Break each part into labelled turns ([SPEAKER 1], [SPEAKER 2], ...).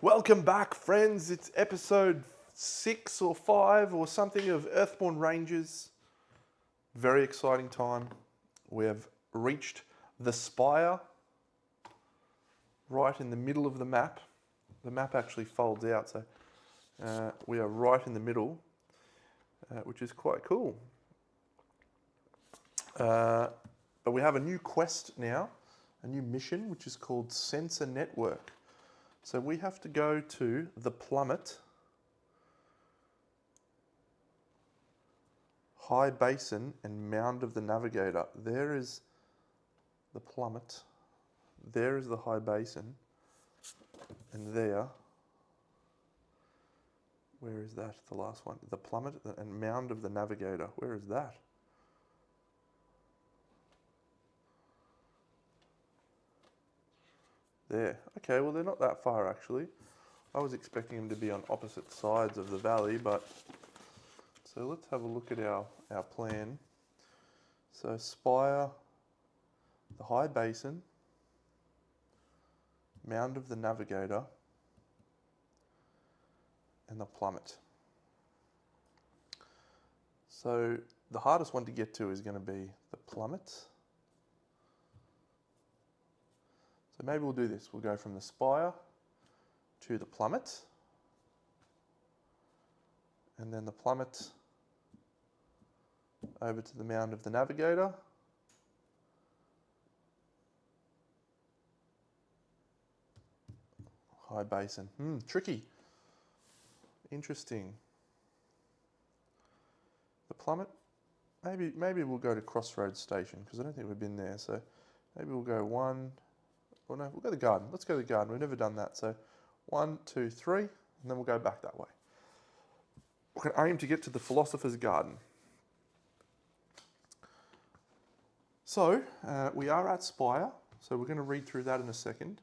[SPEAKER 1] Welcome back, friends. It's episode 6 or 5 or something of Earthborne Rangers. Very exciting time. We have reached the spire right in the middle of the map. The map actually folds out, so we are right in the middle, which is quite cool. But we have a new quest now, a new mission, which is called Sensor Network. So we have to go to the plummet, high basin, and mound of the navigator. There is the plummet, there is the high basin, and there, where is that, the last one? The plummet and mound of the navigator, where is that? There. Okay, well they're not that far actually. I was expecting them to be on opposite sides of the valley, but so let's have a look at our plan. So spire, the high basin, mound of the navigator, and the plummet. So the hardest one to get to is going to be the plummet. So maybe we'll do this. We'll go from the spire to the plummet, and then the plummet over to the mound of the navigator, high basin. Tricky. Interesting. The plummet, maybe we'll go to Crossroads Station because I don't think we've been there. So maybe we'll go one. Well, no, we'll go to the garden. Let's go to the garden. We've never done that. So 1, 2, 3, and then we'll go back that way. We can aim to get to the Philosopher's Garden. So we are at Spire, so we're going to read through that in a second.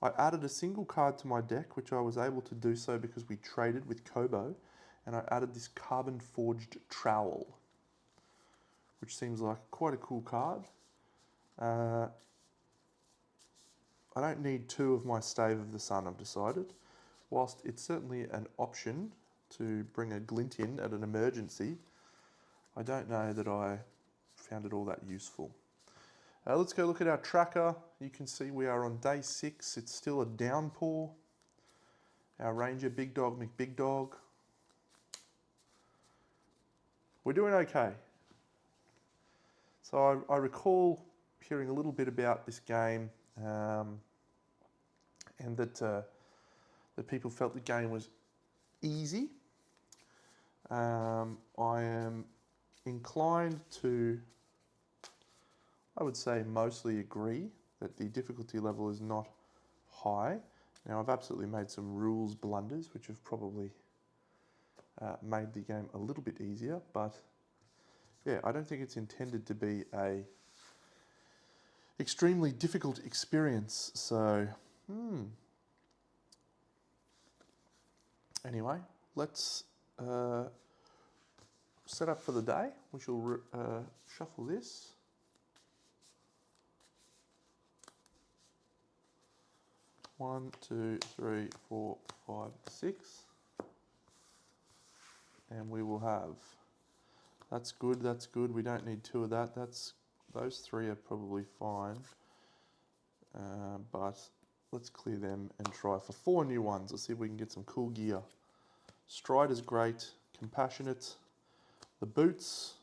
[SPEAKER 1] I added a single card to my deck, which I was able to do so because we traded with Kobo, and I added this carbon forged trowel, which seems like quite a cool card. I don't need 2 of my Stave of the Sun, I've decided. Whilst it's certainly an option to bring a glint in at an emergency, I don't know that I found it all that useful. Let's go look at our tracker. You can see we are on day 6. It's still a downpour. Our Ranger, BigDog, McBigdog. We're doing okay. So I recall hearing a little bit about this game, and that people felt the game was easy. I am inclined to, I would say, mostly agree that the difficulty level is not high. Now, I've absolutely made some rules blunders, which have probably made the game a little bit easier, but yeah, I don't think it's intended to be a extremely difficult experience. So, anyway, let's set up for the day. We shall shuffle this. One, 2, 3, 4, 5, 6. And we will have, that's good. We don't need 2 of that. Those 3 are probably fine. But let's clear them and try for 4 new ones. Let's see if we can get some cool gear. Stride is great. Compassionate. The boots.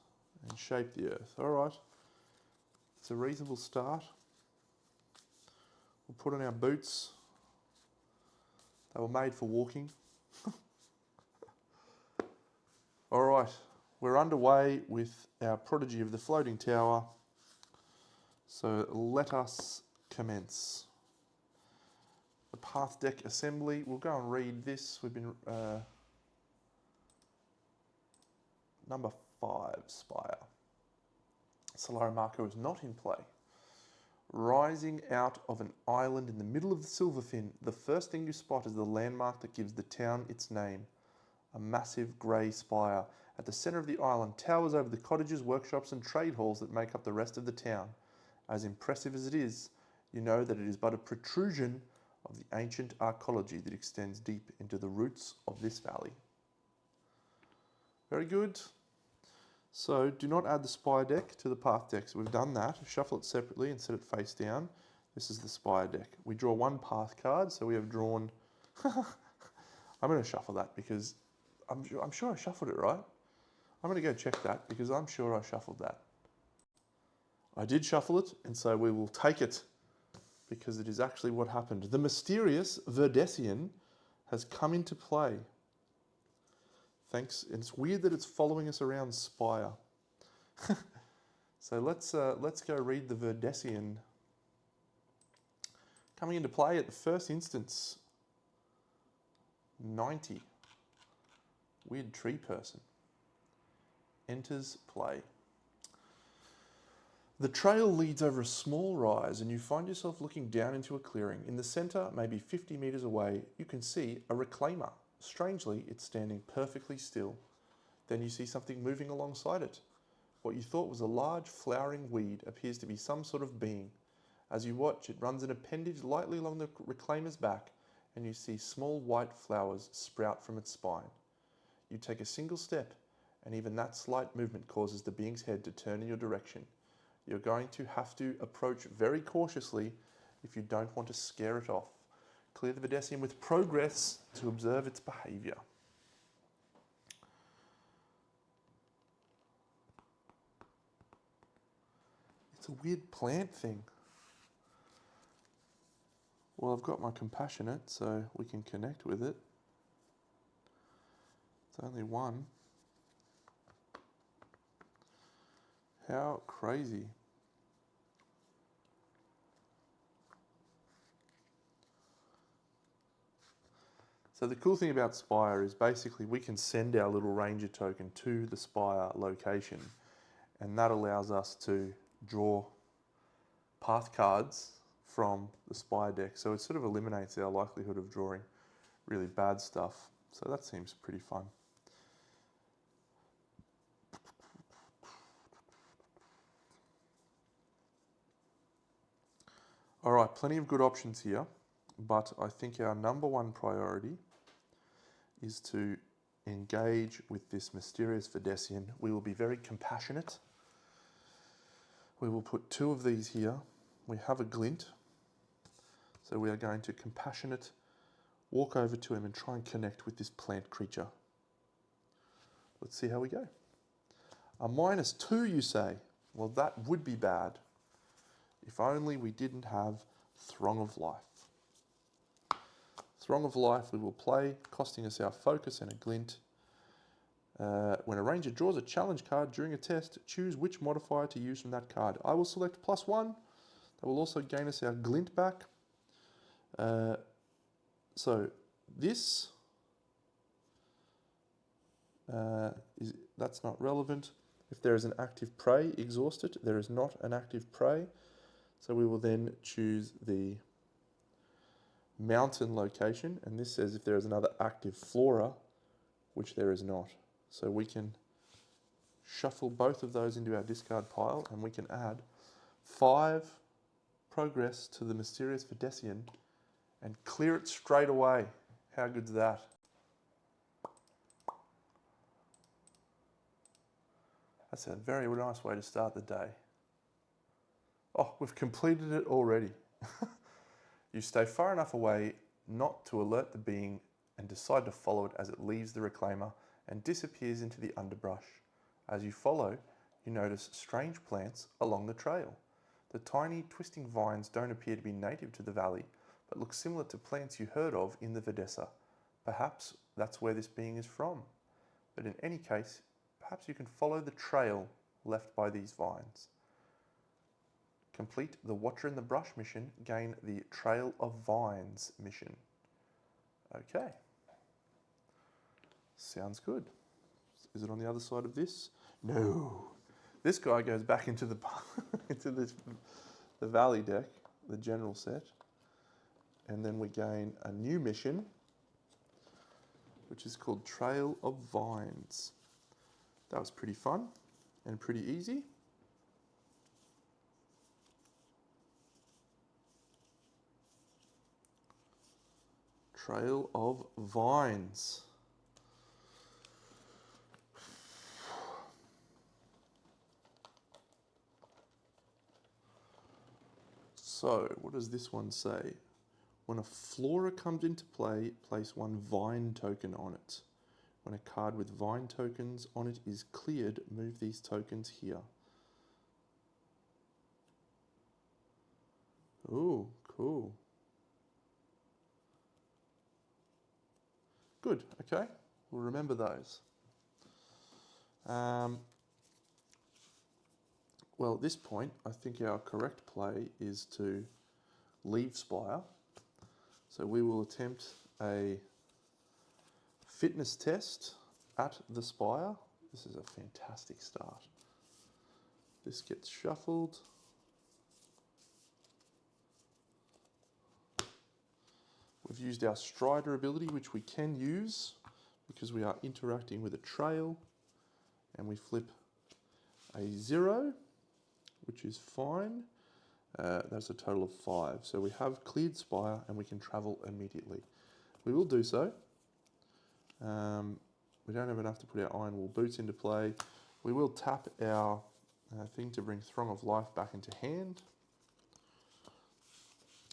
[SPEAKER 1] And shape the earth. Alright. It's a reasonable start. We'll put on our boots. They were made for walking. Alright. We're underway with our prodigy of the floating tower. So let us commence. The path deck assembly. We'll go and read this. We've been number 5, Spire. Solari Marco is not in play. Rising out of an island in the middle of the Silverfin, the first thing you spot is the landmark that gives the town its name. A massive grey spire. At the centre of the island towers over the cottages, workshops and trade halls that make up the rest of the town. As impressive as it is, you know that it is but a protrusion of the ancient archaeology that extends deep into the roots of this valley. Very good. So do not add the spire deck to the path deck. So we've done that. Shuffle it separately and set it face down. This is the spire deck. We draw one path card, so we have drawn... I'm going to shuffle that because I'm sure I shuffled it right. I'm going to go check that because I'm sure I shuffled that. I did shuffle it, and so we will take it because it is actually what happened. The mysterious Verdesian has come into play. Thanks. And it's weird that it's following us around Spire. So let's go read the Verdesian coming into play at the first instance. 90. Weird tree person. Enters play. The trail leads over a small rise and you find yourself looking down into a clearing. In the centre, maybe 50 metres away, you can see a reclaimer. Strangely, it's standing perfectly still. Then you see something moving alongside it. What you thought was a large flowering weed appears to be some sort of being. As you watch, it runs an appendage lightly along the reclaimer's back and you see small white flowers sprout from its spine. You take a single step and even that slight movement causes the being's head to turn in your direction. You're going to have to approach very cautiously if you don't want to scare it off. Clear the Verdesian with progress to observe its behaviour. It's a weird plant thing. Well, I've got my compassionate, so we can connect with it. It's only one. How crazy. So the cool thing about Spire is basically we can send our little ranger token to the Spire location, and that allows us to draw path cards from the Spire deck. So it sort of eliminates our likelihood of drawing really bad stuff. So that seems pretty fun. All right, plenty of good options here, but I think our number one priority is to engage with this mysterious Verdesian. We will be very compassionate. We will put two of these here. We have a glint. So we are going to compassionate, walk over to him and try and connect with this plant creature. Let's see how we go. A -2, you say? Well, that would be bad. If only we didn't have Throng of Life. Throng of Life we will play, costing us our focus and a glint. When a ranger draws a challenge card during a test, choose which modifier to use from that card. I will select +1. That will also gain us our glint back. So this, that's not relevant. If there is an active prey, exhaust it. There is not an active prey. So we will then choose the mountain location, and this says if there is another active flora, which there is not. So we can shuffle both of those into our discard pile, and we can add 5 progress to the mysterious Verdesian and clear it straight away. How good's that? That's a very nice way to start the day. Oh, we've completed it already. You stay far enough away not to alert the being and decide to follow it as it leaves the reclaimer and disappears into the underbrush. As you follow, you notice strange plants along the trail. The tiny twisting vines don't appear to be native to the valley, but look similar to plants you heard of in the Verdesa. Perhaps that's where this being is from. But in any case, perhaps you can follow the trail left by these vines. Complete the Watcher in the Brush mission, gain the Trail of Vines mission. Okay. Sounds good. Is it on the other side of this? No. This guy goes back into the into the Valley deck, the general set. And then we gain a new mission, which is called Trail of Vines. That was pretty fun and pretty easy. Trail of Vines. So, what does this one say? When a flora comes into play, place one vine token on it. When a card with vine tokens on it is cleared, move these tokens here. Ooh, cool. Good, okay. We'll remember those. Well, at this point, I think our correct play is to leave Spire. So we will attempt a fitness test at the Spire. This is a fantastic start. This gets shuffled. We've used our Strider ability, which we can use because we are interacting with a trail. And we flip a 0, which is fine. That's a total of 5. So we have cleared Spire and we can travel immediately. We will do so. We don't have enough to put our Iron Wool Boots into play. We will tap our thing to bring Throng of Life back into hand.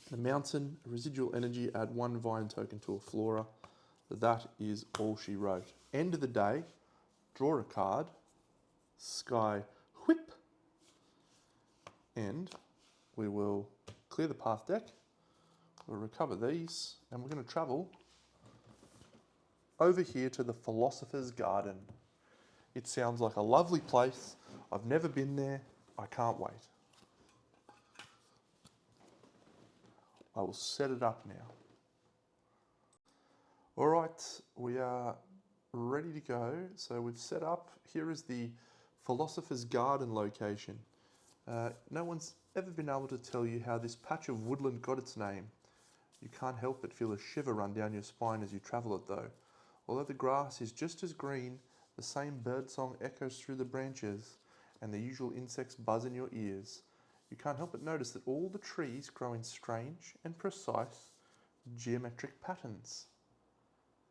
[SPEAKER 1] The Mountain, residual energy, add 1 Vine token to a Flora. That is all she wrote. End of the day, draw a card, Sky Whip, and we will clear the path deck. We'll recover these, and we're going to travel over here to the Philosopher's Garden. It sounds like a lovely place. I've never been there. I can't wait. I will set it up now. All right, we are ready to go. So we've set up. Here is the Philosopher's Garden location. No one's ever been able to tell you how this patch of woodland got its name. You can't help but feel a shiver run down your spine as you travel it though. Although the grass is just as green, the same birdsong echoes through the branches and the usual insects buzz in your ears. You can't help but notice that all the trees grow in strange and precise geometric patterns.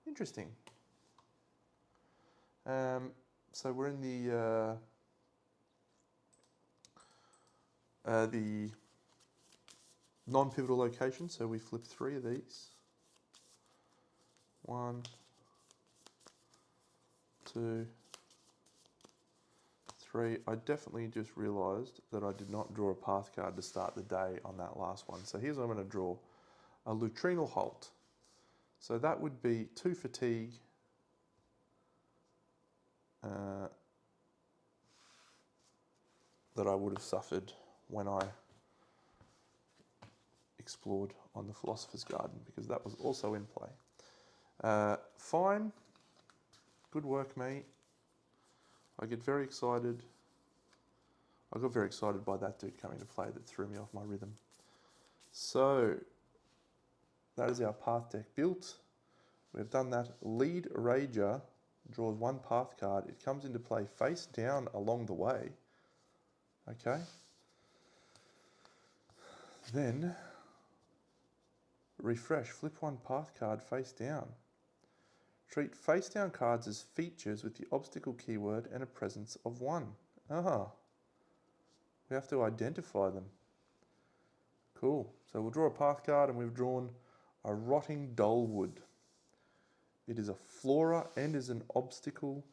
[SPEAKER 1] Interesting. So we're in the non-pivotal location, so we flip 3 of these. 1, 2, 3. I definitely just realised that I did not draw a path card to start the day on that last one. So here's what I'm going to draw. A Lutrinal Halt. So that would be 2 fatigue. That I would have suffered when I explored on the Philosopher's Garden, because that was also in play. Fine. Good work, mate. I get very excited. I got very excited by that dude coming to play that threw me off my rhythm. So, that is our path deck built. We've done that. Lead Rager draws 1 path card. It comes into play face down along the way. Okay. Then, refresh. Flip 1 path card face down. Treat face down cards as features with the obstacle keyword and a presence of 1. Ah. We have to identify them. Cool. So we'll draw a path card and we've drawn a Rotting Dolewood. It is a flora and is an obstacle.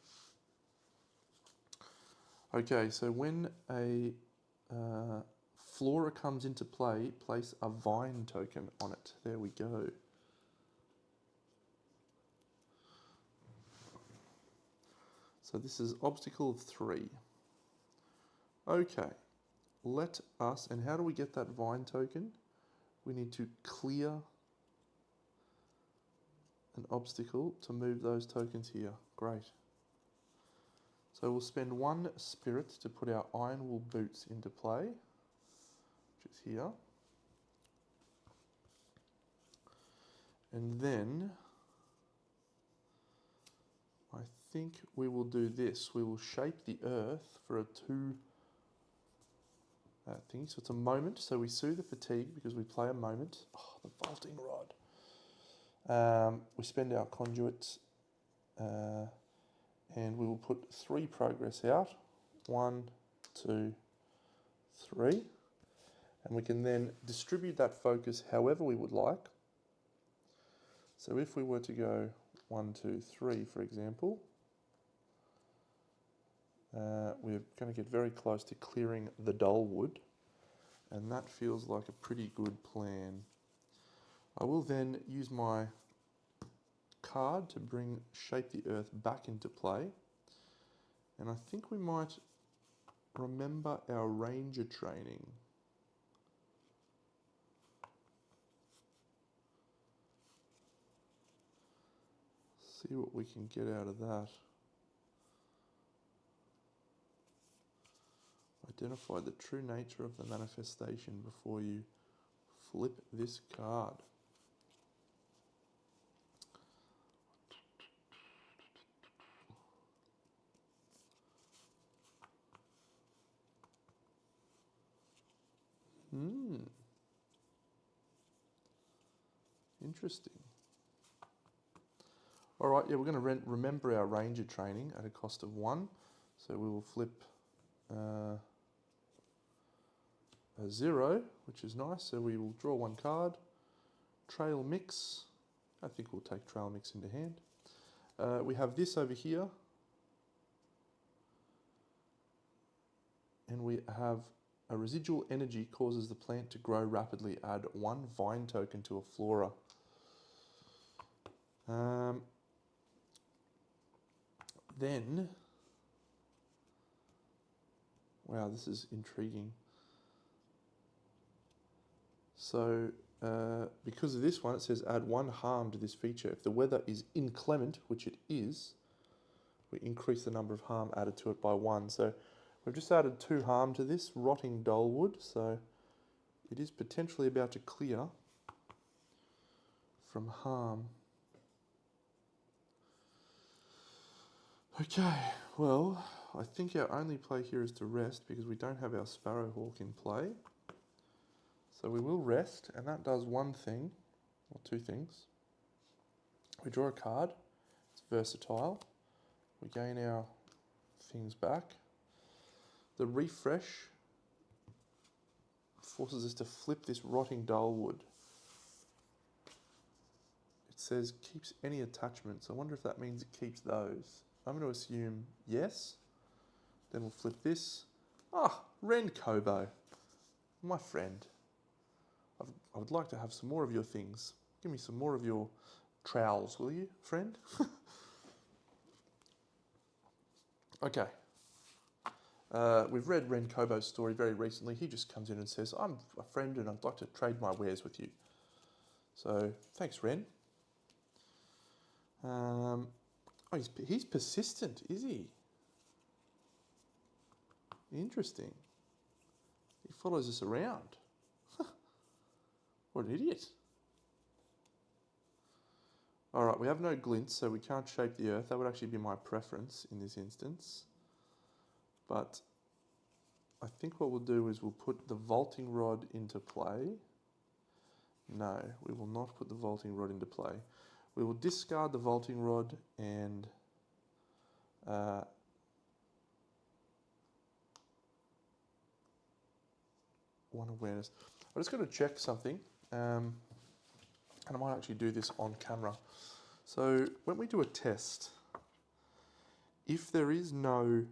[SPEAKER 1] Okay, so when a flora comes into play, place a vine token on it. There we go. So this is obstacle of 3. Okay, let us, and how do we get that vine token? We need to clear an obstacle to move those tokens here. Great. So we'll spend 1 spirit to put our Iron Wool Boots into play, which is here. And then I think we will do this. We will shape the earth for a 2 thing. So it's a moment. So we soothe the fatigue because we play a moment. Oh, the vaulting rod. We spend our conduits and we will put 3 progress out. 1, 2, 3. And we can then distribute that focus however we would like. So if we were to go 1, 2, 3, for example, we're going to get very close to clearing the dull wood, and that feels like a pretty good plan. I will then use my card to bring Shape the Earth back into play, and I think we might remember our Ranger training. See what we can get out of that. Identify the true nature of the manifestation before you flip this card. Interesting. All right, yeah, we're going to remember our Ranger training at a cost of 1. So we will flip a 0, which is nice. So we will draw 1 card. Trail Mix. I think we'll take Trail Mix into hand. We have this over here. And we have a residual energy causes the plant to grow rapidly. Add 1 vine token to a flora. Then, wow, this is intriguing. So, because of this one, it says add 1 harm to this feature. If the weather is inclement, which it is, we increase the number of harm added to it by 1. So we've just added 2 harm to this, rotting dullwood. So it is potentially about to clear from harm. Okay, well, I think our only play here is to rest because we don't have our Sparrowhawk in play. So we will rest, and that does 1 thing, or 2 things. We draw a card, it's versatile. We gain our things back. The refresh forces us to flip this rotting dullwood. It says keeps any attachments. I wonder if that means it keeps those. I'm going to assume yes. Then we'll flip this. Ah, Ren Kobo, my friend. I would like to have some more of your things. Give me some more of your trowels, will you, friend? Okay. We've read Ren Kobo's story very recently. He just comes in and says, I'm a friend and I'd like to trade my wares with you. So, thanks, Ren. Oh, he's persistent, is he? Interesting. He follows us around. What an idiot. All right, we have no glints, so we can't shape the earth. That would actually be my preference in this instance. But I think what we'll do is we'll put the vaulting rod into play. No, we will not put the vaulting rod into play. We will discard the vaulting rod and one awareness. I'm just going to check something, and I might actually do this on camera. So when we do a test, if there is no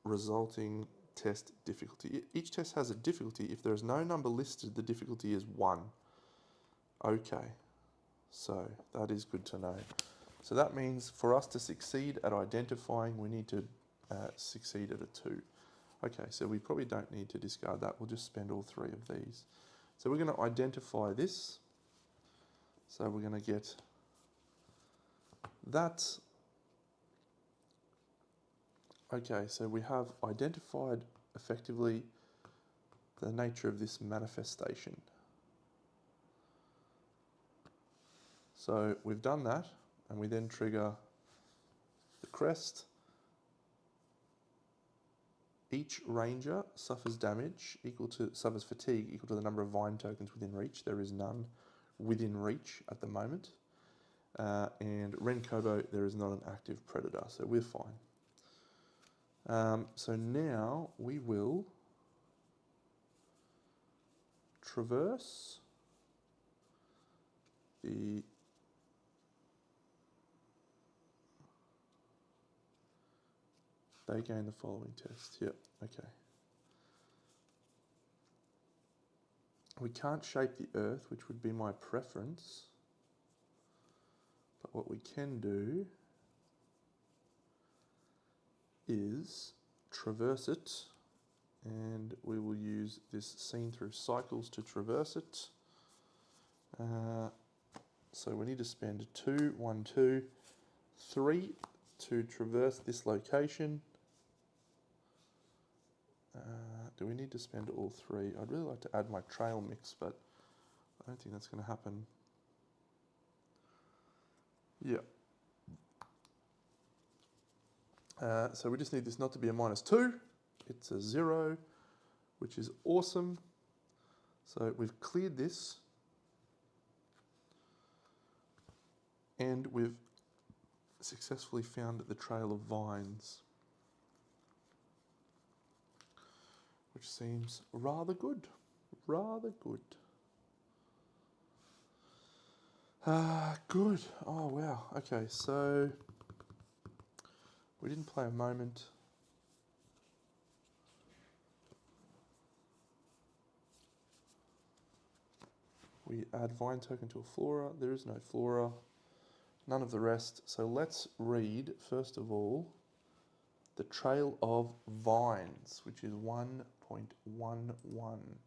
[SPEAKER 1] resulting test difficulty, each test has a difficulty. If there is no number listed, the difficulty is 1. Okay, so that is good to know. So that means for us to succeed at identifying, we need to succeed at a 2. Okay, so we probably don't need to discard that. We'll just spend all 3 of these. So we're going to identify this. So we're going to get that. Okay, so we have identified effectively the nature of this manifestation. So we've done that, and we then trigger the crest. Each ranger suffers damage suffers fatigue equal to the number of vine tokens within reach. There is none. within reach at the moment. And Renkobo, there is not an active predator, so we're fine. So now we will traverse the they gain the following test. Yep, okay. We can't shape the Earth, which would be my preference. But what we can do is traverse it, and we will use this scene through cycles to traverse it. So we need to spend 2, 1, 2, 3 to traverse this location. Do we need to spend all 3? I'd really like to add my trail mix, but I don't think that's going to happen. Yeah. So we just need this not to be a -2. It's a 0, which is awesome. So we've cleared this. And we've successfully found the trail of vines, which seems rather good. Rather good. Good. Oh, wow. Okay, so we didn't play a moment. We add vine token to a flora. There is no flora. None of the rest. So let's read, first of all, the trail of vines, which is 1.11.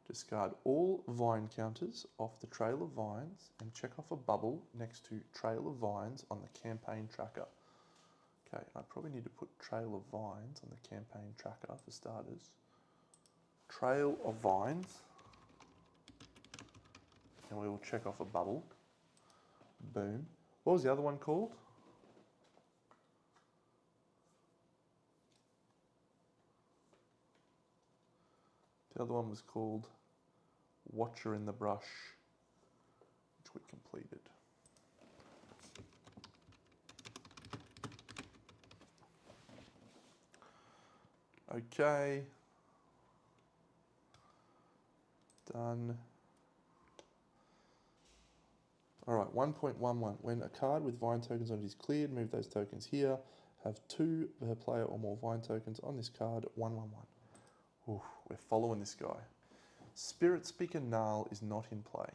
[SPEAKER 1] Discard all vine counters off the trail of vines and check off a bubble next to trail of vines on the campaign tracker. Okay, I probably need to put trail of vines on the campaign tracker for starters. Trail of vines. And we will check off a bubble. Boom. What was the other one called? The other one was called Watcher in the Brush, which we completed. Okay. Done. Alright, 1.11. When a card with vine tokens on it is cleared, move those tokens here. Have 2 per player or more vine tokens on this card. 111. Oof, we're following this guy. Spirit Speaker Gnarl is not in play.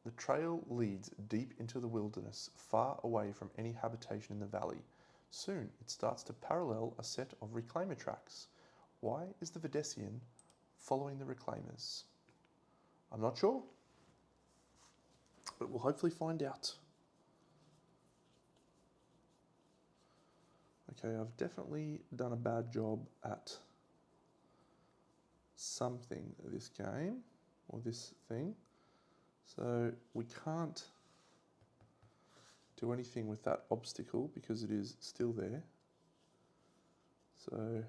[SPEAKER 1] The trail leads deep into the wilderness, far away from any habitation in the valley. Soon it starts to parallel a set of reclaimer tracks. Why is the Videssian following the reclaimers? I'm not sure, but we'll hopefully find out. Okay, I've definitely done a bad job at something this game, or this thing. So we can't do anything with that obstacle because it is still there. So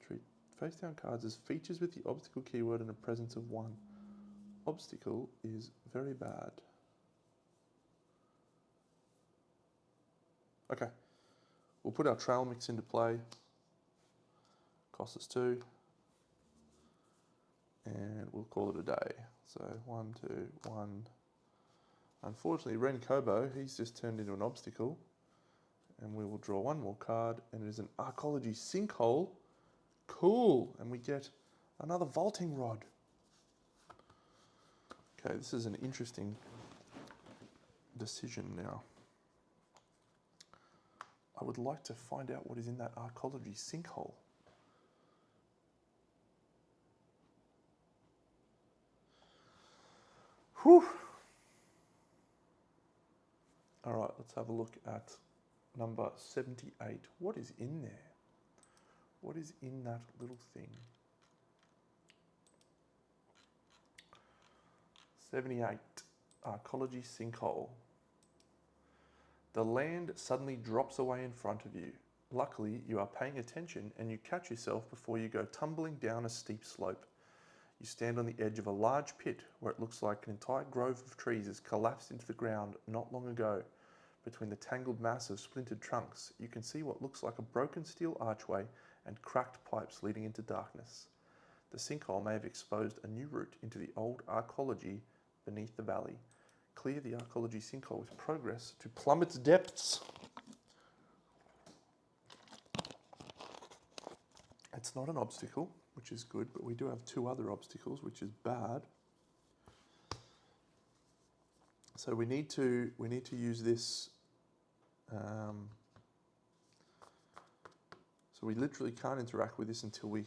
[SPEAKER 1] treat face down cards as features with the obstacle keyword and a presence of 1. Obstacle is very bad. Okay, we'll put our trail mix into play. Cost us 2. And we'll call it a day. So 1, 2, 1. Unfortunately, Renkobo, he's just turned into an obstacle. And we will draw 1 more card, and it is an Arcology Sinkhole. Cool, and we get another Vaulting Rod. Okay, this is an interesting decision now. I would like to find out what is in that Arcology Sinkhole. Whew. All right, let's have a look at number 78. What is in there? What is in that little thing? 78, Arcology Sinkhole. The land suddenly drops away in front of you. Luckily, you are paying attention and you catch yourself before you go tumbling down a steep slope. You stand on the edge of a large pit where it looks like an entire grove of trees has collapsed into the ground not long ago. Between the tangled mass of splintered trunks, you can see what looks like a broken steel archway and cracked pipes leading into darkness. The sinkhole may have exposed a new route into the old arcology beneath the valley. Clear the arcology sinkhole with progress to plumb its depths. It's not an obstacle, which is good, but we do have 2 other obstacles, which is bad. So we need to use this. So we literally can't interact with this until we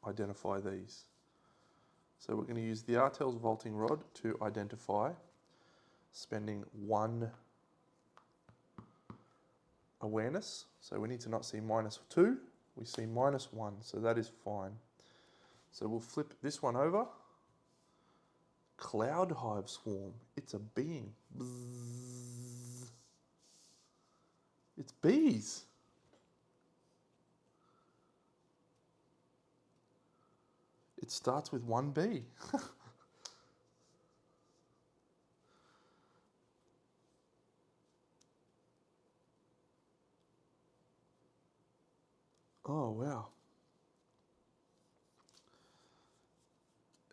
[SPEAKER 1] identify these. So we're going to use the Artel's vaulting rod to identify, spending 1 awareness. So we need to not see -2, we see -1, so that is fine. So we'll flip this one over. Cloud hive swarm, it's a being. Bzzz. It's bees. It starts with 1 bee. Oh, wow.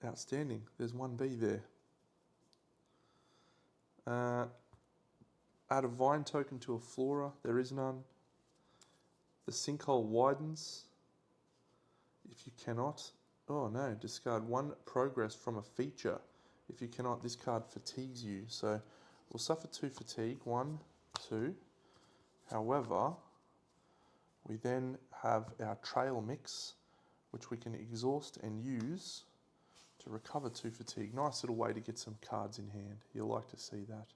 [SPEAKER 1] Outstanding. There's 1 bee there. Add a vine token to a flora. There is none. The sinkhole widens. If you cannot... Oh no, discard 1 progress from a feature. If you cannot, this card fatigues you. So we'll suffer 2 fatigue. 1, 2. However, we then have our trail mix, which we can exhaust and use to recover 2 fatigue. Nice little way to get some cards in hand. You'll like to see that.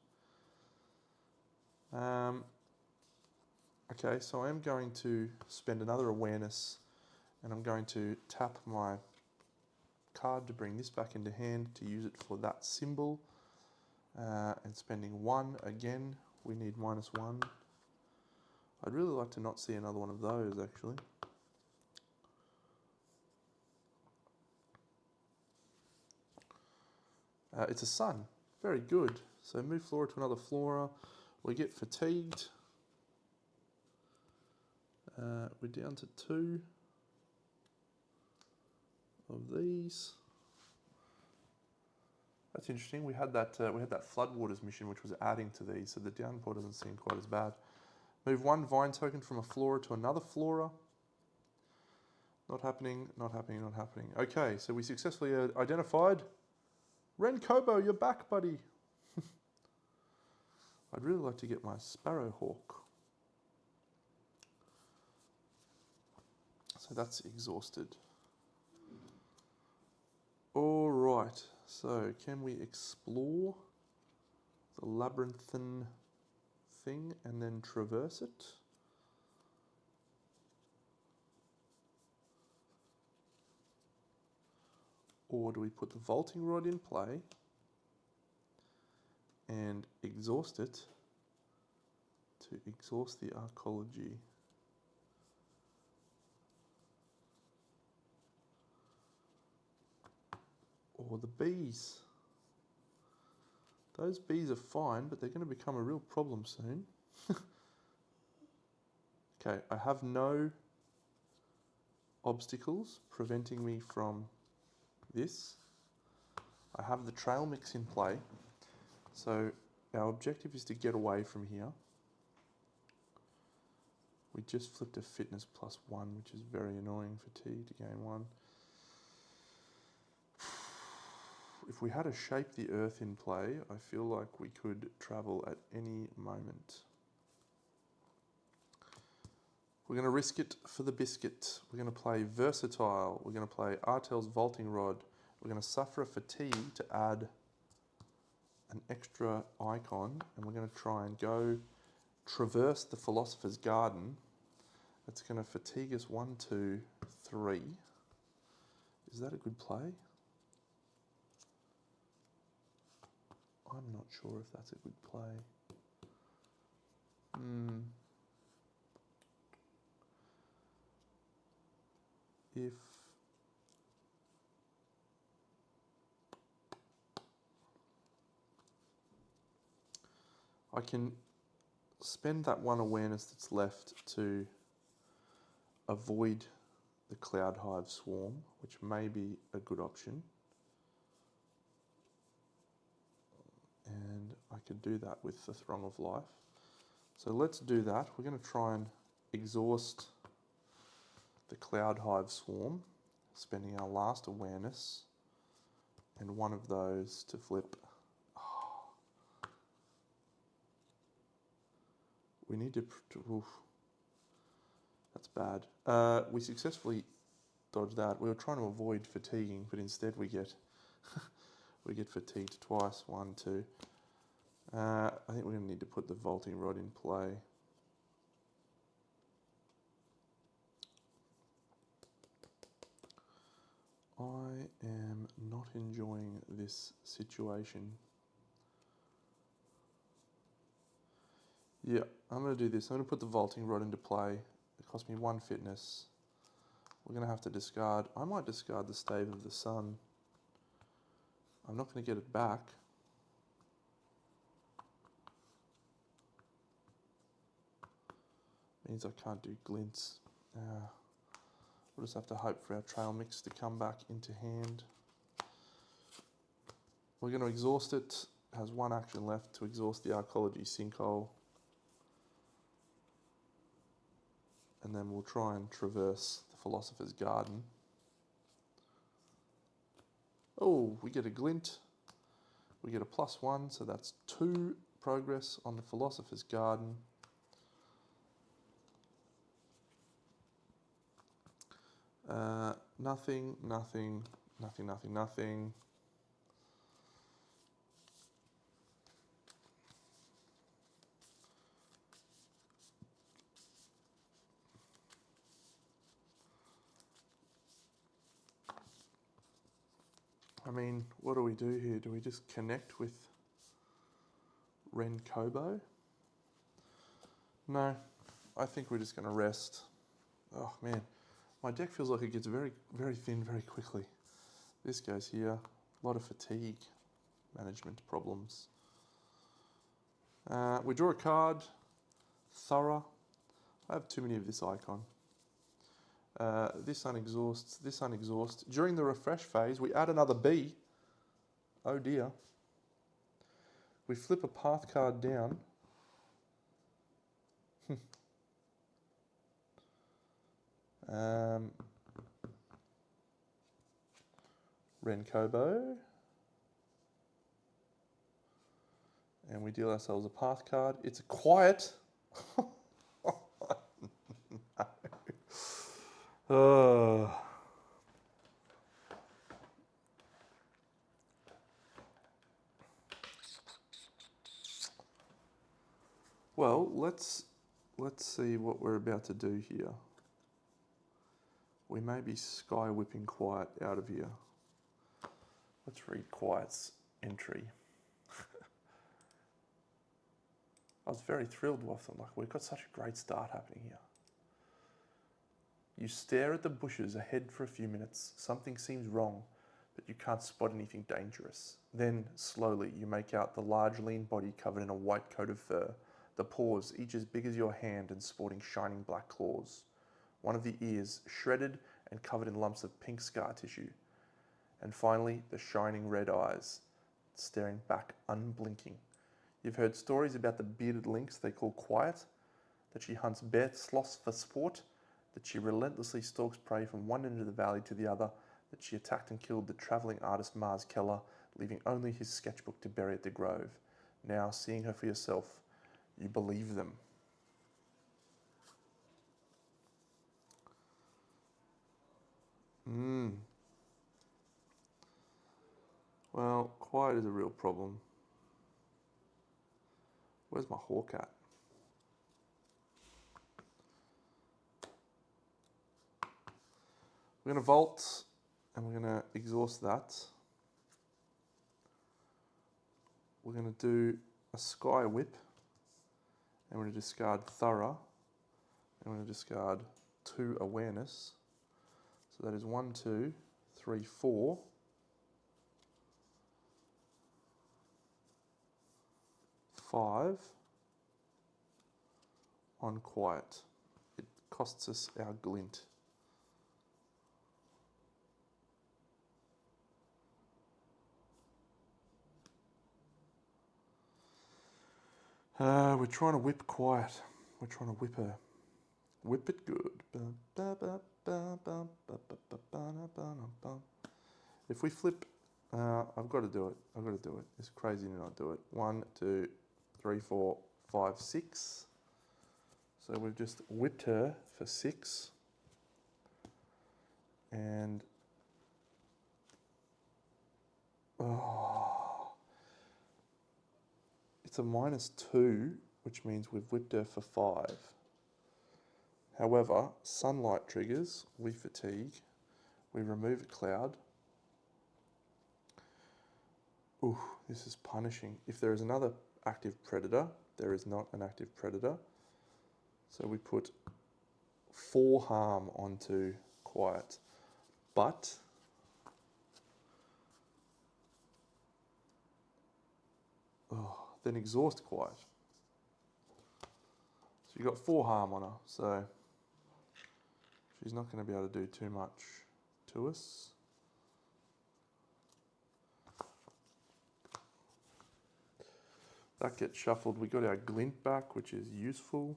[SPEAKER 1] Okay, so I am going to spend another awareness and I'm going to tap my card to bring this back into hand to use it for that symbol. And spending 1 again, we need -1. I'd really like to not see another one of those actually. It's a sun. Very good. So move flora to another flora. We get fatigued. We're down to 2 of these. That's interesting. We had that floodwaters mission, which was adding to these, so the downpour doesn't seem quite as bad. Move 1 vine token from a flora to another flora. Not happening. Not happening. Not happening. Okay, so we successfully identified. Ren Kobo, you're back, buddy. I'd really like to get my Sparrowhawk. So that's exhausted. All right, so can we explore the labyrinthine thing and then traverse it? Or do we put the vaulting rod in play and exhaust it to exhaust the arcology? Or the bees. Those bees are fine, but they're going to become a real problem soon. Okay, I have no obstacles preventing me from this. I have the trail mix in play. So our objective is to get away from here. We just flipped a fitness +1, which is very annoying. Fatigue to gain 1. If we had a shape the earth in play, I feel like we could travel at any moment. We're going to risk it for the biscuit. We're going to play Versatile. We're going to play Artel's Vaulting Rod. We're going to suffer a fatigue to add an extra icon. And we're going to try and go traverse the Philosopher's Garden. That's going to fatigue us 1, 2, 3. Is that a good play? I'm not sure if that's a good play. If I can spend that one awareness that's left to avoid the cloud hive swarm, which may be a good option. And I could do that with the Throng of Life. So let's do that. We're going to try and exhaust the cloud hive swarm, spending our last awareness and one of those to flip. We need to, oof, that's bad. We successfully dodged that. We were trying to avoid fatiguing, but instead we get we get fatigued twice. 1, 2. I think we're going to need to put the vaulting rod in play. I am not enjoying this situation. Yeah, I'm going to do this. I'm going to put the vaulting rod into play. It cost me 1 fitness. We're going to have to discard. I might discard the Stave of the Sun. I'm not going to get it back. Means I can't do glints. We'll just have to hope for our trail mix to come back into hand. We're going to exhaust it. It has 1 action left to exhaust the Arcology Sinkhole. And then we'll try and traverse the Philosopher's Garden. Oh, we get a glint. We get a +1, so that's 2 progress on the Philosopher's Garden. Nothing, nothing, nothing, nothing, nothing. I mean, what do we do here? Do we just connect with Ren Kobo? No, I think we're just going to rest. Oh man, my deck feels like it gets very, very thin very quickly. This goes here, a lot of fatigue, management problems. We draw a card, Thorough. I have too many of this icon. This unexhausts, this unexhausts. During the refresh phase, we add another B. Oh dear. We flip a path card down. Renkobo. And we deal ourselves a path card. It's a quiet. No. Well, let's see what we're about to do here. We may be sky whipping Quiet out of here. Let's read Quiet's entry. I was very thrilled with them. Like, we've got such a great start happening here. You stare at the bushes ahead for a few minutes. Something seems wrong, but you can't spot anything dangerous. Then, slowly, you make out the large, lean body covered in a white coat of fur. The paws, each as big as your hand and sporting shining black claws. One of the ears, shredded and covered in lumps of pink scar tissue. And finally, the shining red eyes, staring back unblinking. You've heard stories about the bearded lynx they call Quiet, that she hunts bear sloths for sport, that she relentlessly stalks prey from one end of the valley to the other, that she attacked and killed the travelling artist Mars Keller, leaving only his sketchbook to bury at the grove. Now, seeing her for yourself, you believe them. Well, Quiet is a real problem. Where's my hawk at? We're going to vault and we're going to exhaust that. We're going to do a sky whip and we're going to discard Thorough, and we're going to discard 2 Awareness. So that is 1, 2, 3, 4. 5 on Quiet. It costs us our Glint. We're trying to whip Quiet. We're trying to whip her. Whip it good. If we flip, I've got to do it. I've got to do it. It's crazy to not do it. 1, 2, 3, 4, 5, 6. So we've just whipped her for 6. And it's a -2, which means we've whipped her for 5. However, Sunlight triggers, we fatigue, we remove a cloud. Ooh, this is punishing. If there is another active predator, there is not an active predator. So we put 4 harm onto Quiet. But then exhaust Quiet. So you've got 4 harm on her, so she's not going to be able to do too much to us. That gets shuffled. We got our Glint back, which is useful.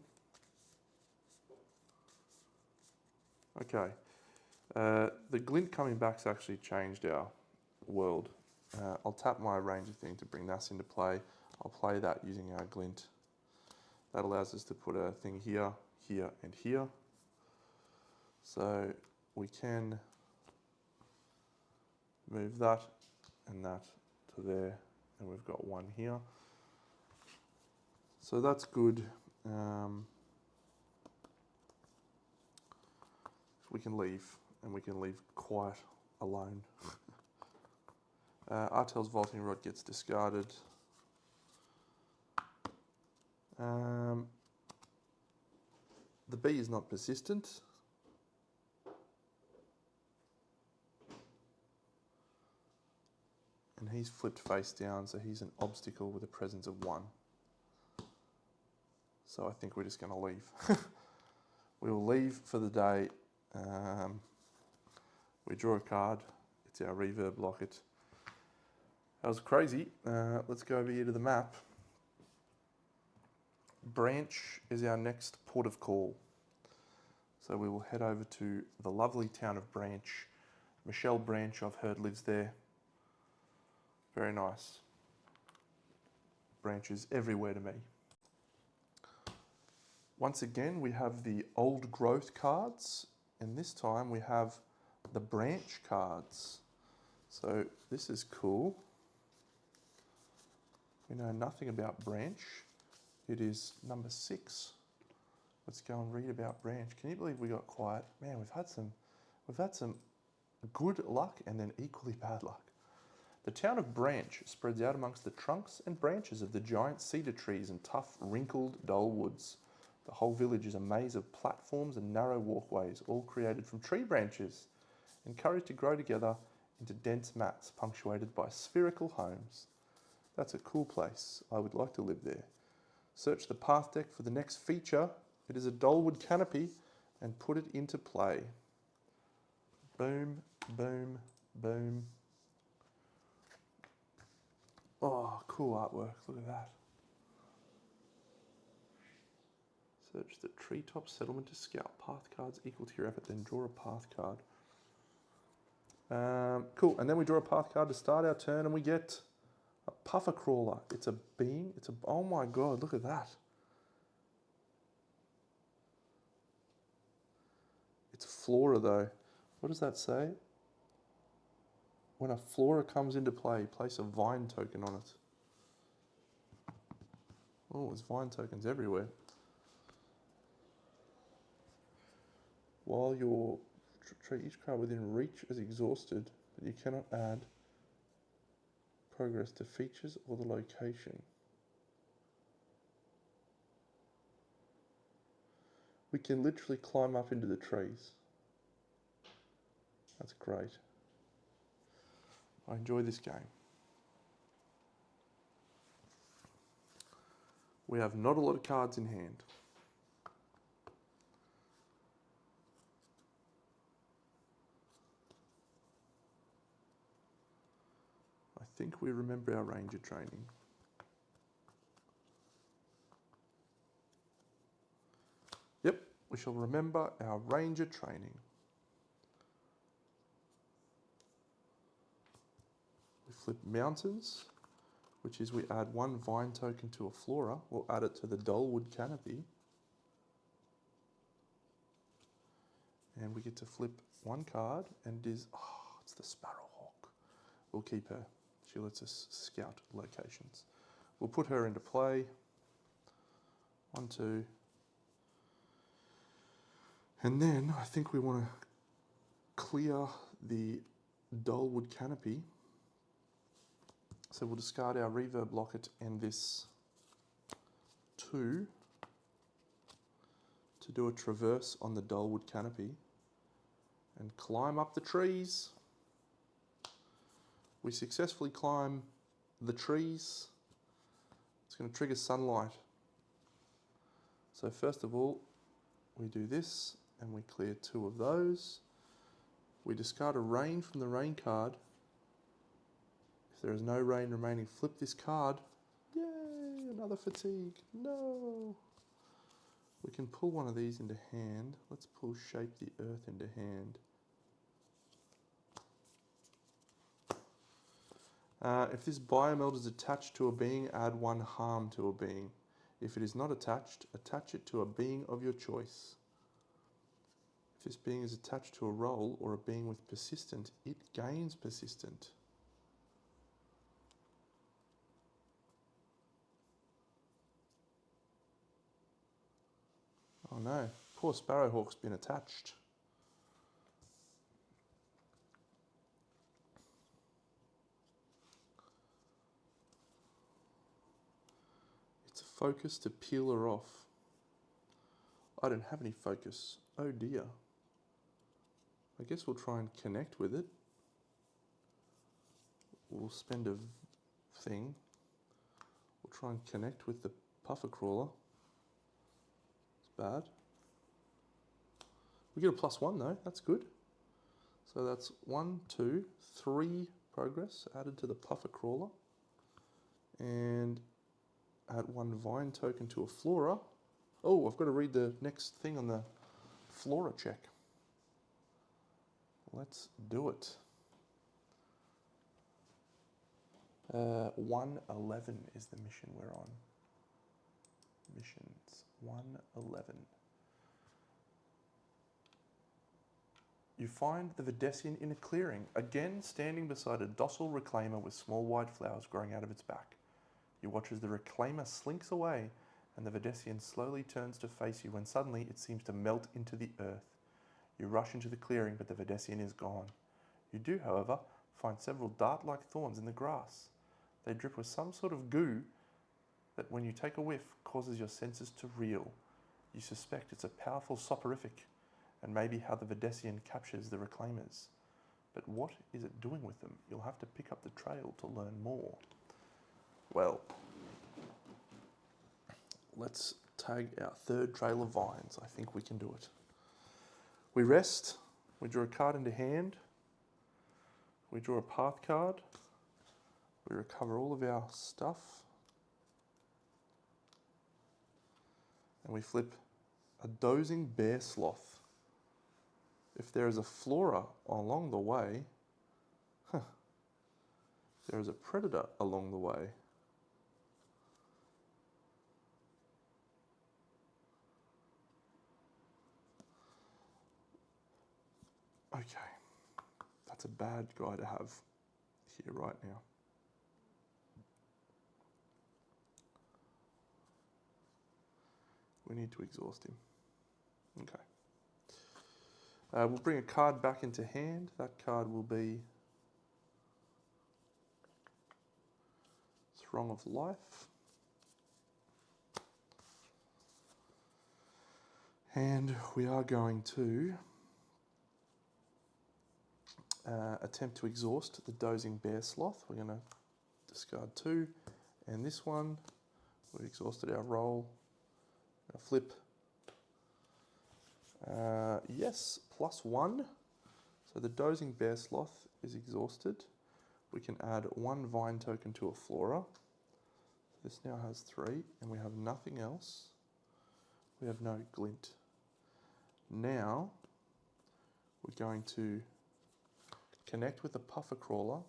[SPEAKER 1] Okay. The Glint coming back's actually changed our world. I'll tap my Ranger thing to bring that into play. I'll play that using our Glint. That allows us to put a thing here, here, and here. So we can move that and that to there, and we've got 1 here. So that's good. We can leave, and we can leave Quiet alone. Artel's Vaulting Rod gets discarded. The bee is not persistent. And he's flipped face down, so he's an obstacle with a presence of 1. So I think we're just going to leave. We will leave for the day. We draw a card. It's our reverb locket. That was crazy. Let's go over here to the map. Branch is our next port of call. So we will head over to the lovely town of Branch. Michelle Branch, I've heard, lives there. Very nice. Branch is everywhere to me. Once again, we have the old growth cards, and this time we have the branch cards. So this is cool. We know nothing about branch. It is number 6. Let's go and read about branch. Can you believe we got Quiet? Man, we've had some good luck and then equally bad luck. The town of Branch spreads out amongst the trunks and branches of the giant cedar trees and tough, wrinkled dole woods. The whole village is a maze of platforms and narrow walkways, all created from tree branches, encouraged to grow together into dense mats punctuated by spherical homes. That's a cool place. I would like to live there. Search the path deck for the next feature. It is a dolewood canopy, and put it into play. Boom, boom, boom. Oh, cool artwork. Look at that. Search the treetop settlement to scout path cards equal to your effort, then draw a path card. Cool, and then we draw a path card to start our turn, and we get a puffer crawler. It's a being. Oh my god, look at that. It's a flora though. What does that say? When a flora comes into play, place a vine token on it. Oh, there's vine tokens everywhere. While your treat each card within reach is exhausted, but you cannot add progress to features or the location. We can literally climb up into the trees. That's great. I enjoy this game. We have not a lot of cards in hand. I think we remember our Ranger training. Yep, we shall remember our Ranger training. We flip mountains, which is we add one vine token to a flora. We'll add it to the dullwood canopy. And we get to flip one card, and it is, it's the Sparrowhawk. We'll keep her. She lets us scout locations. We'll put her into play. 1, 2. And then I think we want to clear the dullwood canopy. So we'll discard our reverb locket and this 2 to do a traverse on the dullwood canopy and climb up the trees. We successfully climb the trees. It's going to trigger sunlight. So first of all, we do this and we clear 2 of those. We discard a rain from the rain card. If there is no rain remaining, flip this card. Yay, another fatigue. No. We can pull one of these into hand. Let's pull Shape the Earth into hand. If this biomeld is attached to a being, add 1 harm to a being. If it is not attached, attach it to a being of your choice. If this being is attached to a role or a being with persistent, it gains persistent. Oh no, poor Sparrowhawk's been attached. It's a focus to peel her off. I don't have any focus. Oh dear. I guess we'll try and connect with it. We'll spend a thing. We'll try and connect with the puffer crawler. It's bad. We get a +1 though, that's good. So that's 1, 2, 3 progress added to the puffer crawler. And add 1 vine token to a flora. Oh, I've got to read the next thing on the flora check. Let's do it. 111 is the mission we're on. Missions 111. You find the Videssian in a clearing, again standing beside a docile reclaimer with small white flowers growing out of its back. You watch as the reclaimer slinks away and the Videssian slowly turns to face you when suddenly it seems to melt into the earth. You rush into the clearing, but the Videssian is gone. You do, however, find several dart-like thorns in the grass. They drip with some sort of goo that, when you take a whiff, causes your senses to reel. You suspect it's a powerful soporific, and maybe how the Videssian captures the reclaimers. But what is it doing with them? You'll have to pick up the trail to learn more. Well, let's tag our 3rd trail of vines. I think we can do it. We rest, we draw a card into hand, we draw a path card, we recover all of our stuff, and we flip a dozing bear sloth. If there is a flora along the way, there is a predator along the way. Okay, that's a bad guy to have here right now. We need to exhaust him. Okay. We'll bring a card back into hand. That card will be Throng of Life. And we are going to attempt to exhaust the dozing bear sloth. We're going to discard 2, and this one, we exhausted our roll. Flip. Yes, +1. So the dozing bear sloth is exhausted. We can add 1 vine token to a flora. This now has 3, and we have nothing else. We have no glint. Now, we're going to connect with the puffer crawler.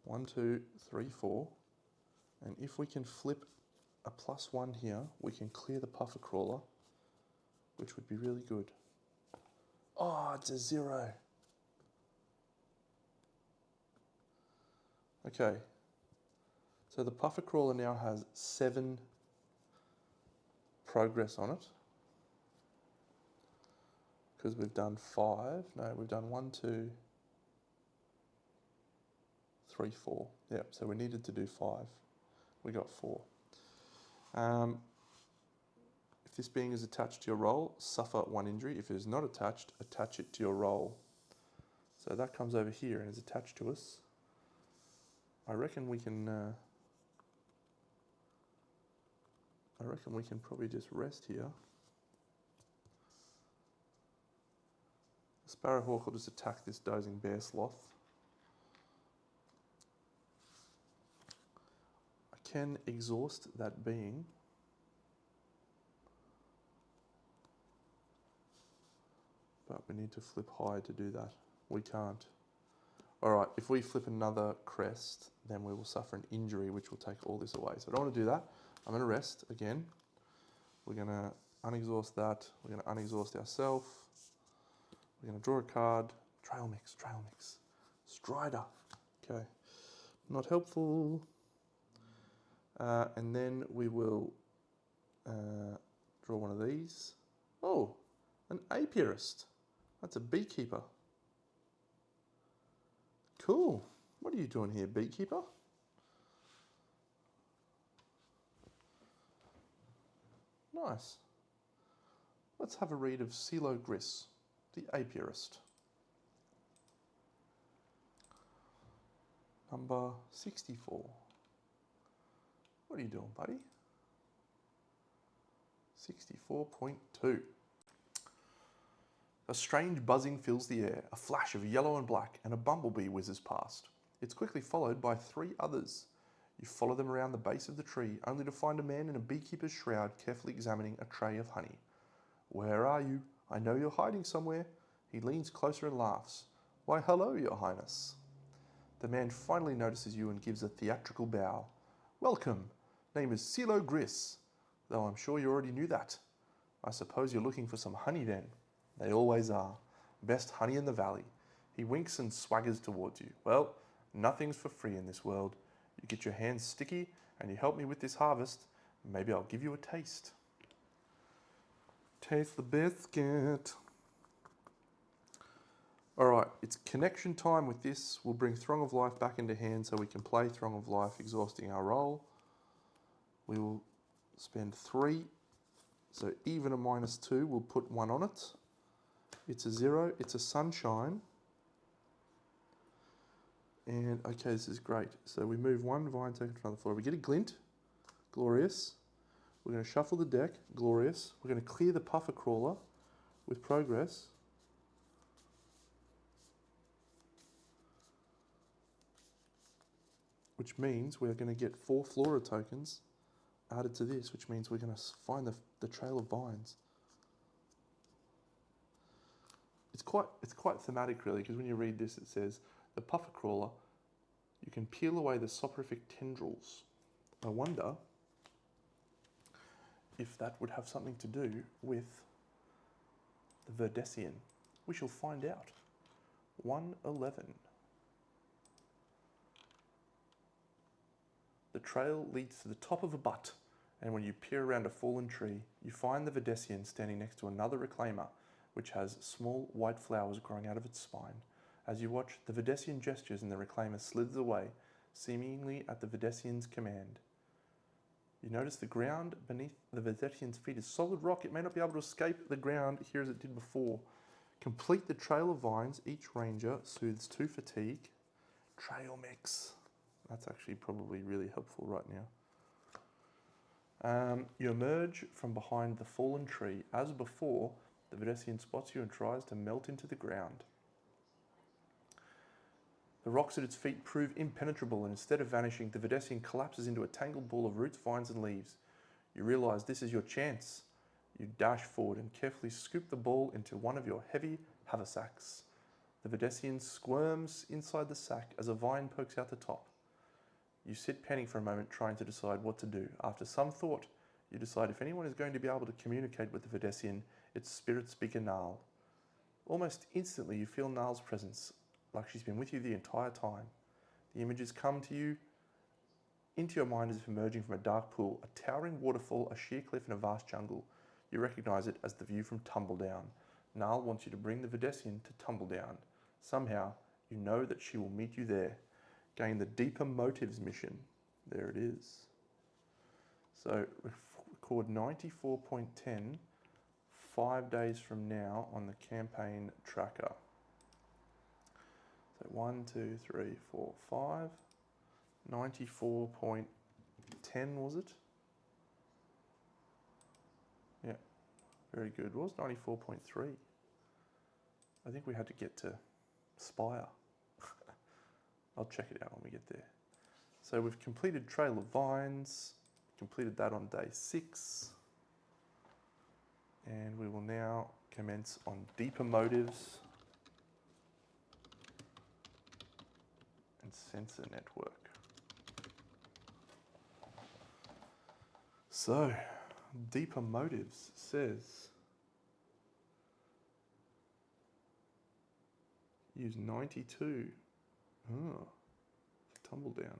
[SPEAKER 1] 1, 2, 3, 4. And if we can flip a +1 here, we can clear the puffer crawler, which would be really good. Oh, it's a 0. Okay. So the puffer crawler now has 7 progress on it. Because we've done 5. No, we've done 1, 2, 3, 4. Yep, so we needed to do 5. We got 4. If this being is attached to your roll, suffer 1 injury. If it is not attached, attach it to your roll. So that comes over here and is attached to us. I reckon we can probably just rest here. The Sparrowhawk will just attack this dozing bear sloth. I can exhaust that being. But we need to flip high to do that. We can't. Alright, if we flip another crest, then we will suffer an injury which will take all this away. So I don't want to do that. I'm going to rest again. We're going to unexhaust that. We're going to unexhaust ourselves. We're going to draw a card. Trail mix. Strider. Okay. Not helpful. And then we will draw one of these. Oh, an apiarist. That's a beekeeper. Cool. What are you doing here, beekeeper? Nice. Let's have a read of Celo Gris, the apiarist. Number 64. What are you doing, buddy? 64.2. A strange buzzing fills the air, a flash of yellow and black, and a bumblebee whizzes past. It's quickly followed by 3 others. You follow them around the base of the tree, only to find a man in a beekeeper's shroud carefully examining a tray of honey. Where are you? I know you're hiding somewhere. He leans closer and laughs. Why, hello, your highness. The man finally notices you and gives a theatrical bow. Welcome. Name is Celo Gris, though I'm sure you already knew that. I suppose you're looking for some honey then. They always are. Best honey in the valley. He winks and swaggers towards you. Well, nothing's for free in this world. You get your hands sticky and you help me with this harvest. Maybe I'll give you a taste. Taste the biscuit. Alright, it's connection time with this. We'll bring Throng of Life back into hand so we can play Throng of Life, exhausting our roll. We will spend 3. So even a -2, we'll put 1 on it. It's a 0, it's a sunshine. And okay, this is great. So we move 1 vine token to another floor. We get a glint, glorious. We're going to shuffle the deck, glorious. We're going to clear the puffer crawler with progress. Which means we're going to get 4 flora tokens added to this, which means we're going to find the trail of vines. It's quite thematic really, because when you read this it says, the puffer crawler, you can peel away the soporific tendrils. I wonder if that would have something to do with the Verdesian. We shall find out. 111. The trail leads to the top of a butte, and when you peer around a fallen tree, you find the Verdesian standing next to another reclaimer, which has small white flowers growing out of its spine. As you watch, the Verdesian gestures and the reclaimer slithers away, seemingly at the Verdesian's command. You notice the ground beneath the Vedetian's feet is solid rock. It may not be able to escape the ground here as it did before. Complete the trail of vines. Each ranger soothes 2 fatigue. Trail mix. That's actually probably really helpful right now. You emerge from behind the fallen tree. As before, the Vedetian spots you and tries to melt into the ground. The rocks at its feet prove impenetrable, and instead of vanishing, the Vedetian collapses into a tangled ball of roots, vines, and leaves. You realise this is your chance. You dash forward and carefully scoop the ball into one of your heavy haversacks. The Vedetian squirms inside the sack as a vine pokes out the top. You sit panting for a moment, trying to decide what to do. After some thought, you decide if anyone is going to be able to communicate with the Vedetian, it's spirit speaker Narl. Almost instantly, you feel Narl's presence, like she's been with you the entire time. The images come to you into your mind as if emerging from a dark pool, a towering waterfall, a sheer cliff, and a vast jungle. You recognise it as the view from Tumbledown. Narl wants you to bring the Vedetian to Tumbledown. Somehow, you know that she will meet you there. Gain the Deeper Motives mission. There it is. So, record 94.10 5 days from now on the campaign tracker. So 1, 2, 3, 4, 5. 94.10 was it? Yeah, very good. It was 94.3. I think we had to get to Spire. I'll check it out when we get there. So we've completed Trail of Vines, completed that on day 6. And we will now commence on Deeper Motives and Sensor Network. So, Deeper Motives says use 92. Oh, tumble down.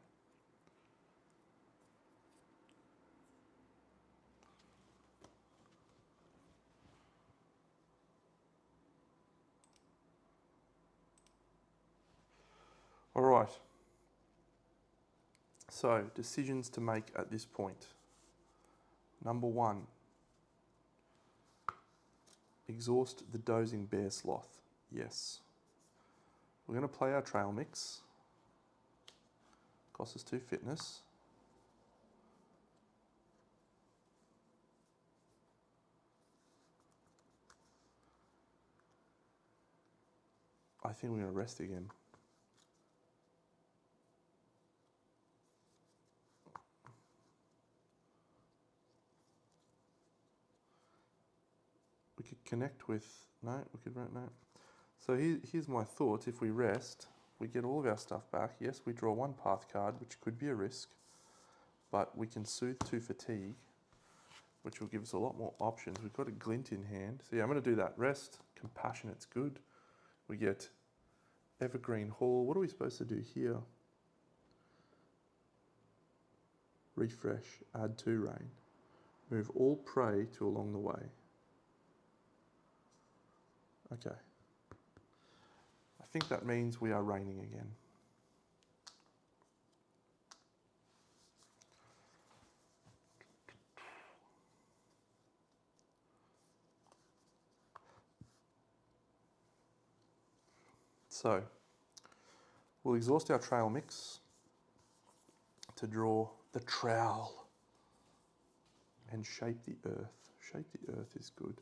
[SPEAKER 1] All right. So, decisions to make at this point. Number 1, exhaust the dozing bear sloth. Yes. We're going to play our trail mix. Costs us 2 fitness. I think we're going to rest again. We could connect with, no, we could, no. So here's my thoughts. If we rest, we get all of our stuff back. Yes, we draw 1 path card, which could be a risk, but we can soothe 2 fatigue, which will give us a lot more options. We've got a glint in hand. So yeah, I'm going to do that. Rest, compassionate's good. We get Evergreen Hall. What are we supposed to do here? Refresh, add 2 rain. Move all prey to along the way. Okay. I think that means we are raining again. So, we'll exhaust our trail mix to draw the trowel and shape the earth. Shape the earth is good.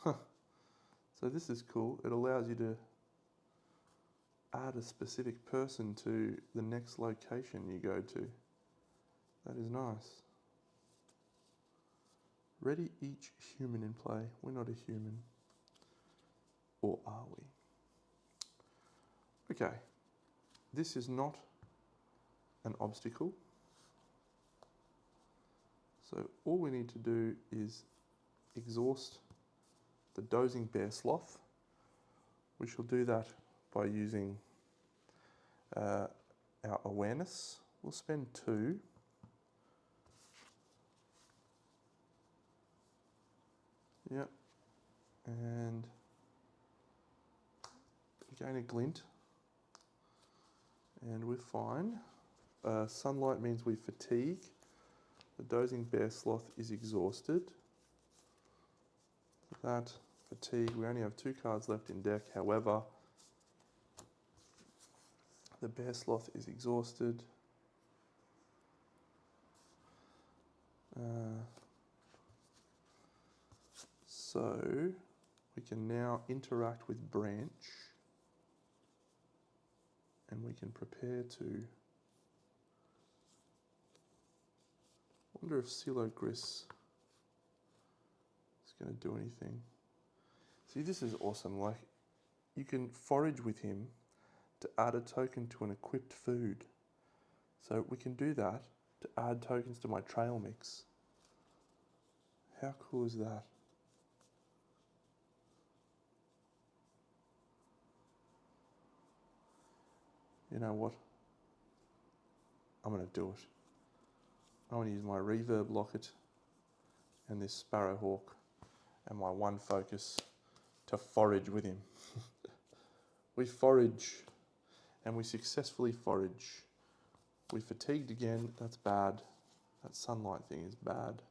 [SPEAKER 1] Huh. So this is cool. It allows you to add a specific person to the next location you go to. That is nice. Ready each human in play. We're not a human. Or are we? Okay. This is not an obstacle. So all we need to do is exhaust the dozing bear sloth. We shall do that by using our awareness. We'll spend 2. Yep. And gain a glint, and we're fine. Sunlight means we fatigue. The dozing bear sloth is exhausted. That fatigue, we only have 2 cards left in deck. However, the bear sloth is exhausted. So we can now interact with Branch, and we can prepare to. Wonder if Silo Gris is going to do anything. See, this is awesome. Like, you can forage with him to add a token to an equipped food. So we can do that to add tokens to my trail mix. How cool is that? You know what? I'm going to do it. I'm going to use my Reverb Locket and this Sparrowhawk and my 1 focus to forage with him. We forage, and we successfully forage. We fatigued again, that's bad. That sunlight thing is bad.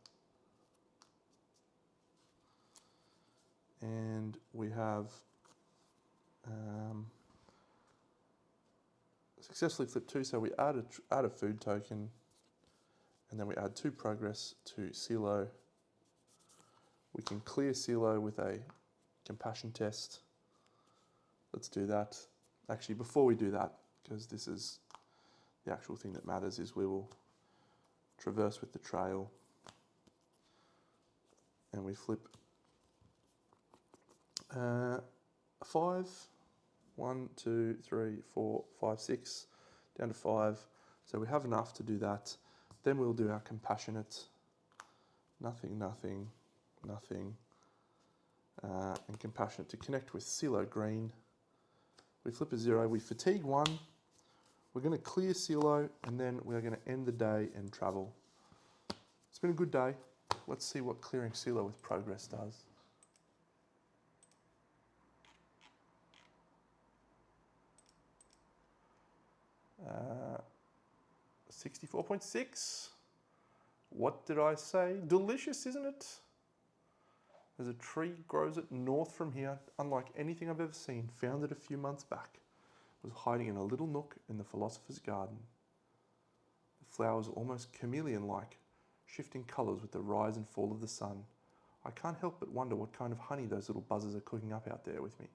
[SPEAKER 1] And we have successfully flipped 2, so we add a food token, and then we add 2 progress to Silo. We can clear Silo with a compassion test. Let's do that. Actually, before we do that, because this is the actual thing that matters, is we will traverse with the trail, and we flip 5, 1, 2, 3, 4, 5, 6, down to 5. So we have enough to do that. Then we'll do our compassionate. Nothing, nothing, nothing. And compassionate to connect with Silo Green. We flip a 0, we fatigue 1. We're going to clear Silo, and then we're going to end the day and travel. It's been a good day. Let's see what clearing Silo with progress does. 64.6. What did I say? Delicious, isn't it? There's a tree grows it north from here, unlike anything I've ever seen. Found it a few months back. It was hiding in a little nook in the philosopher's garden. The flowers are almost chameleon-like, shifting colours with the rise and fall of the sun. I can't help but wonder what kind of honey those little buzzers are cooking up out there with me.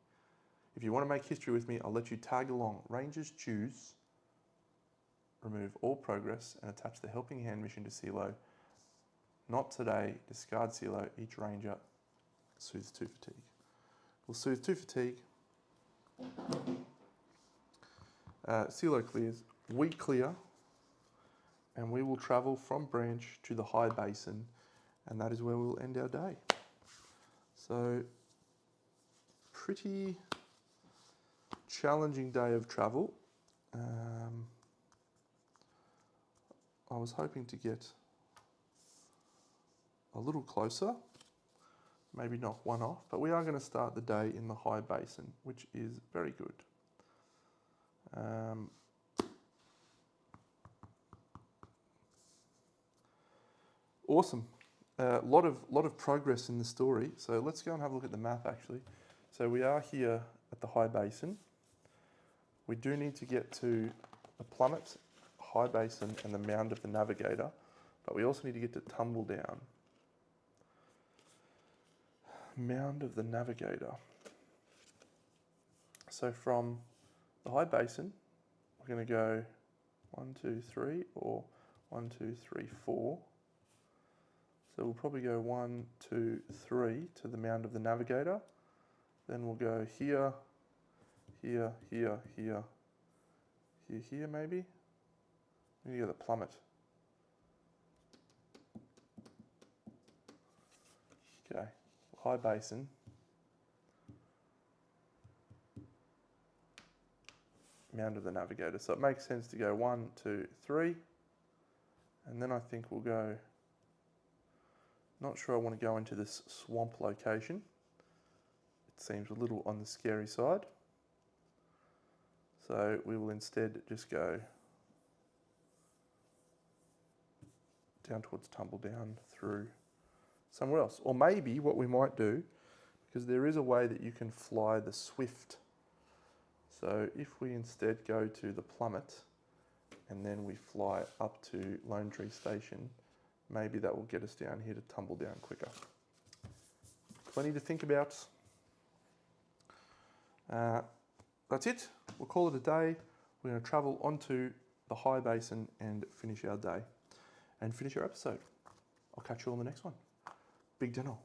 [SPEAKER 1] If you want to make history with me, I'll let you tag along. Rangers choose, remove all progress, and attach the helping hand mission to Silo. Not today, discard Silo, each ranger soothes 2 fatigue. We'll soothe 2 fatigue. Silo clears, we clear, and we will travel from Branch to the High Basin, and that is where we'll end our day. So, pretty challenging day of travel. I was hoping to get a little closer, maybe knock 1 off, but we are going to start the day in the High Basin, which is very good. Awesome. Lot of progress in the story. So let's go and have a look at the map actually. So we are here at the High Basin. We do need to get to the Plummet, High Basin, and the Mound of the Navigator, but we also need to get to Tumbledown. Mound of the Navigator. So from the High Basin, we're going to go 1, 2, 3, or 1, 2, 3, 4. So we'll probably go 1, 2, 3 to the Mound of the Navigator. Then we'll go here, here, here, here, here, here maybe. We need to go to the Plummet. Okay, High Basin. Mound of the Navigator. So it makes sense to go 1, 2, 3. And then I think we'll go, not sure I want to go into this swamp location. It seems a little on the scary side. So we will instead just go down towards tumble down through somewhere else. Or maybe what we might do, because there is a way that you can fly the Swift. So if we instead go to the plummet and then we fly up to Lone Tree Station, maybe that will get us down here to tumble down quicker. Plenty to think about. That's it. We'll call it a day. We're going to travel onto the high basin and finish our day and finish our episode. I'll catch you on the next one. Big Deno.